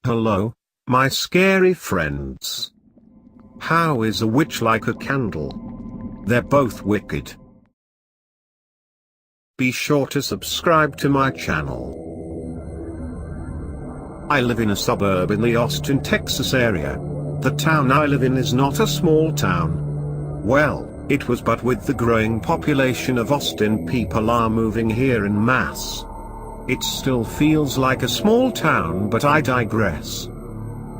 Hello, my scary friends. How is a witch like a candle? They're both wicked. Be sure to subscribe to my channel. I live in a suburb in the Austin, Texas area. The town I live in is not a small town. Well, it was, but with the growing population of Austin, people are moving here en masse. It still feels like a small town, but I digress.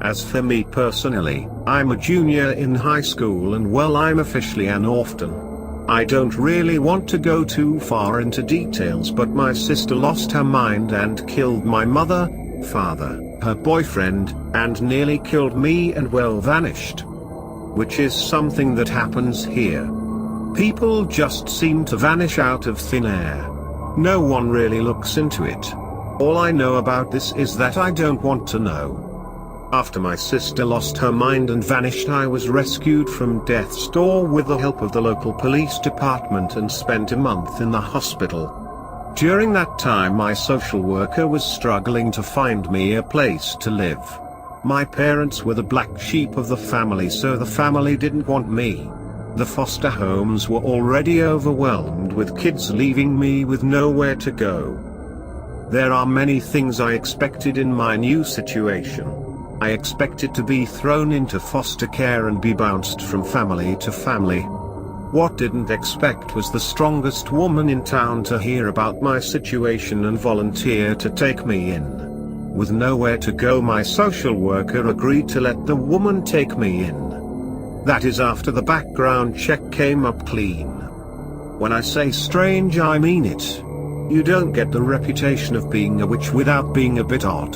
As for me personally, I'm a junior in high school and well, I'm officially an orphan. I don't really want to go too far into details, but my sister lost her mind and killed my mother, father, her boyfriend, and nearly killed me and well vanished. Which is something that happens here. People just seem to vanish out of thin air. No one really looks into it. All I know about this is that I don't want to know. After my sister lost her mind and vanished, I was rescued from death's door with the help of the local police department and spent a month in the hospital. During that time, my social worker was struggling to find me a place to live. My parents were the black sheep of the family, so the family didn't want me. The foster homes were already overwhelmed with kids, leaving me with nowhere to go. There are many things I expected in my new situation. I expected to be thrown into foster care and be bounced from family to family. What didn't expect was the strongest woman in town to hear about my situation and volunteer to take me in. With nowhere to go, my social worker agreed to let the woman take me in. That is after the background check came up clean. When I say strange, I mean it. You don't get the reputation of being a witch without being a bit odd.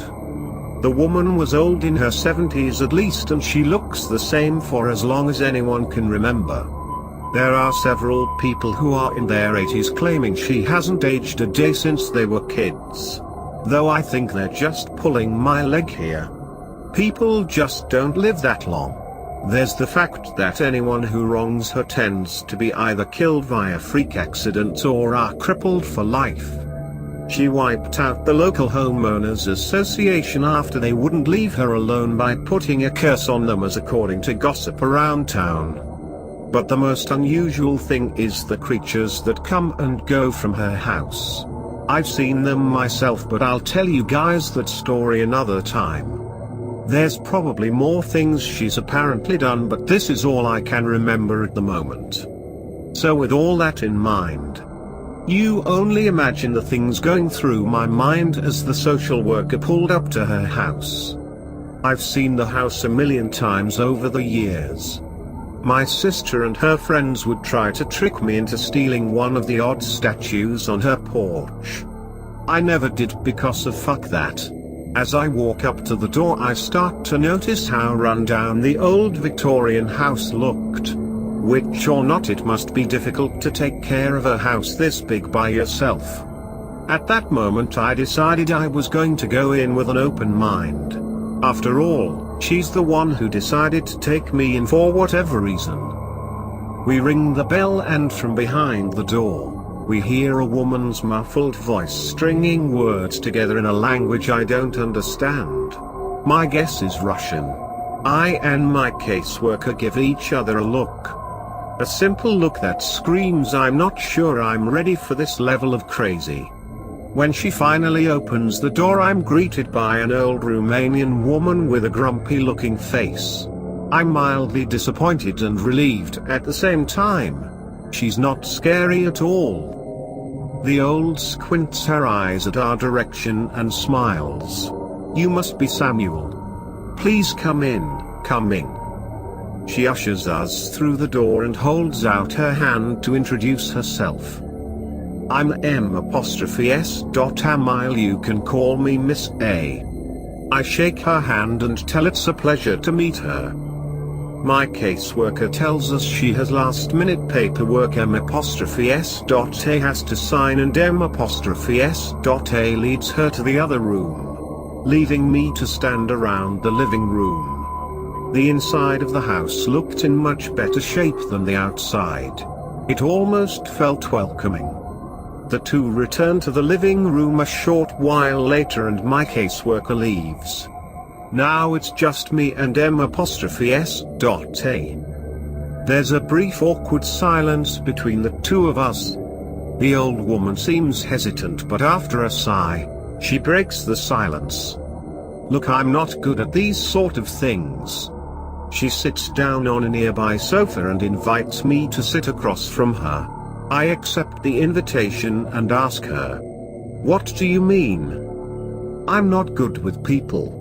The woman was old, in her 70s at least, and she looks the same for as long as anyone can remember. There are several people who are in their 80s claiming she hasn't aged a day since they were kids. Though I think they're just pulling my leg here. People just don't live that long. There's the fact that anyone who wrongs her tends to be either killed via freak accidents or are crippled for life. She wiped out the local homeowners association after they wouldn't leave her alone by putting a curse on them, as according to gossip around town. But the most unusual thing is the creatures that come and go from her house. I've seen them myself, but I'll tell you guys that story another time. There's probably more things she's apparently done, but this is all I can remember at the moment. So with all that in mind, you only imagine the things going through my mind as the social worker pulled up to her house. I've seen the house a million times over the years. My sister and her friends would try to trick me into stealing one of the odd statues on her porch. I never did, because of fuck that. As I walk up to the door, I start to notice how run down the old Victorian house looked. Witch or not, it must be difficult to take care of a house this big by yourself. At that moment I decided I was going to go in with an open mind. After all, she's the one who decided to take me in for whatever reason. We ring the bell, and from behind the door, we hear a woman's muffled voice stringing words together in a language I don't understand. My guess is Russian. I and my caseworker give each other a look. A simple look that screams, I'm not sure I'm ready for this level of crazy. When she finally opens the door, I'm greeted by an old Romanian woman with a grumpy looking face. I'm mildly disappointed and relieved at the same time. She's not scary at all. The old squints her eyes at our direction and smiles. You must be Samuel. Please come in, come in. She ushers us through the door and holds out her hand to introduce herself. I'm M''S. Amile, you can call me Miss A. I shake her hand and tell it's a pleasure to meet her. My caseworker tells us she has last-minute paperwork M''S. A has to sign, and M''S. A leads her to the other room, leaving me to stand around the living room. The inside of the house looked in much better shape than the outside. It almost felt welcoming. The two return to the living room a short while later, and my caseworker leaves. Now it's just me and M'(S.A). There's a brief awkward silence between the two of us. The old woman seems hesitant, but after a sigh, she breaks the silence. Look, I'm not good at these sort of things. She sits down on a nearby sofa and invites me to sit across from her. I accept the invitation and ask her, "What do you mean?" "I'm not good with people,"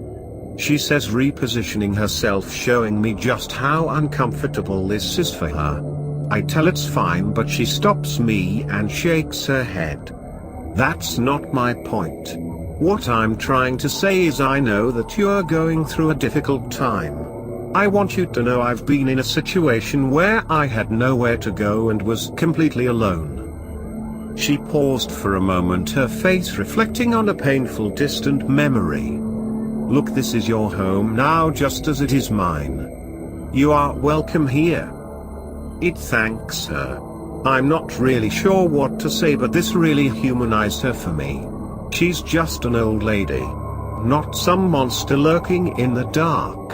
she says, repositioning herself, showing me just how uncomfortable this is for her. I tell it's fine, but she stops me and shakes her head. That's not my point. What I'm trying to say is I know that you're going through a difficult time. I want you to know I've been in a situation where I had nowhere to go and was completely alone. She paused for a moment, her face reflecting on a painful distant memory. Look, this is your home now, just as it is mine. You are welcome here. It thanks her. I'm not really sure what to say, but this really humanized her for me. She's just an old lady, not some monster lurking in the dark.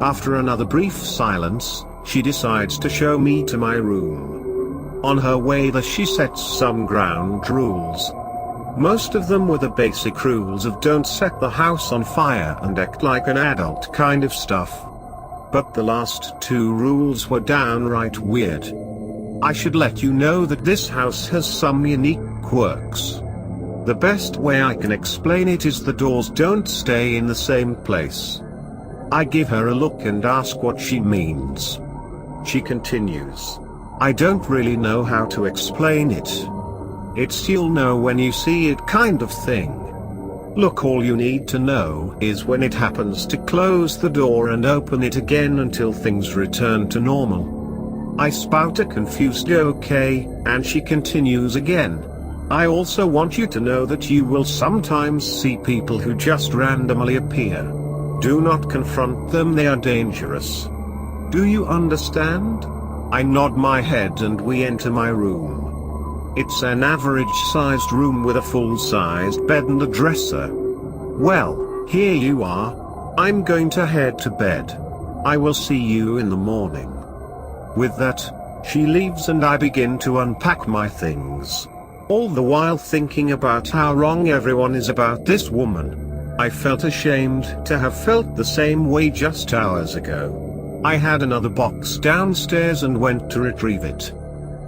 After another brief silence, she decides to show me to my room. On her way there, she sets some ground rules. Most of them were the basic rules of don't set the house on fire and act like an adult kind of stuff. But the last two rules were downright weird. I should let you know that this house has some unique quirks. The best way I can explain it is the doors don't stay in the same place. I give her a look and ask what she means. She continues, "I don't really know how to explain it. It's you'll know when you see it kind of thing. Look, all you need to know is when it happens to close the door and open it again until things return to normal." I spout a confused "okay," and she continues again. "I also want you to know that you will sometimes see people who just randomly appear. Do not confront them, they are dangerous. Do you understand?" I nod my head and we enter my room. It's an average-sized room with a full-sized bed and a dresser. Well, here you are. I'm going to head to bed. I will see you in the morning. With that, she leaves and I begin to unpack my things. All the while thinking about how wrong everyone is about this woman. I felt ashamed to have felt the same way just hours ago. I had another box downstairs and went to retrieve it.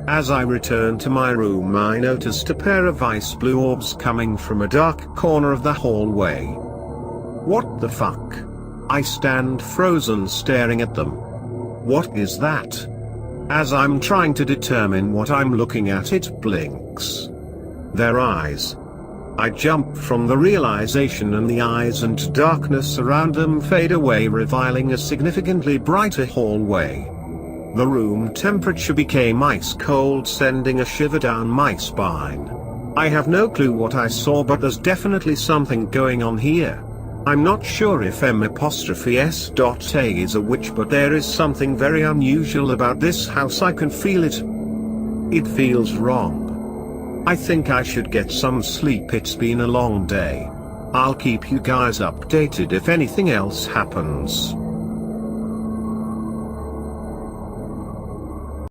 As I returned to my room, I noticed a pair of ice blue orbs coming from a dark corner of the hallway. What the fuck? I stand frozen staring at them. What is that? As I'm trying to determine what I'm looking at, it blinks. Their eyes. I jump from the realization, and the eyes and darkness around them fade away, revealing a significantly brighter hallway. The room temperature became ice cold, sending a shiver down my spine. I have no clue what I saw, but there's definitely something going on here. I'm not sure if M'(S.A. is a witch, but there is something very unusual about this house. I can feel it. It feels wrong. I think I should get some sleep. It's been a long day. I'll keep you guys updated if anything else happens.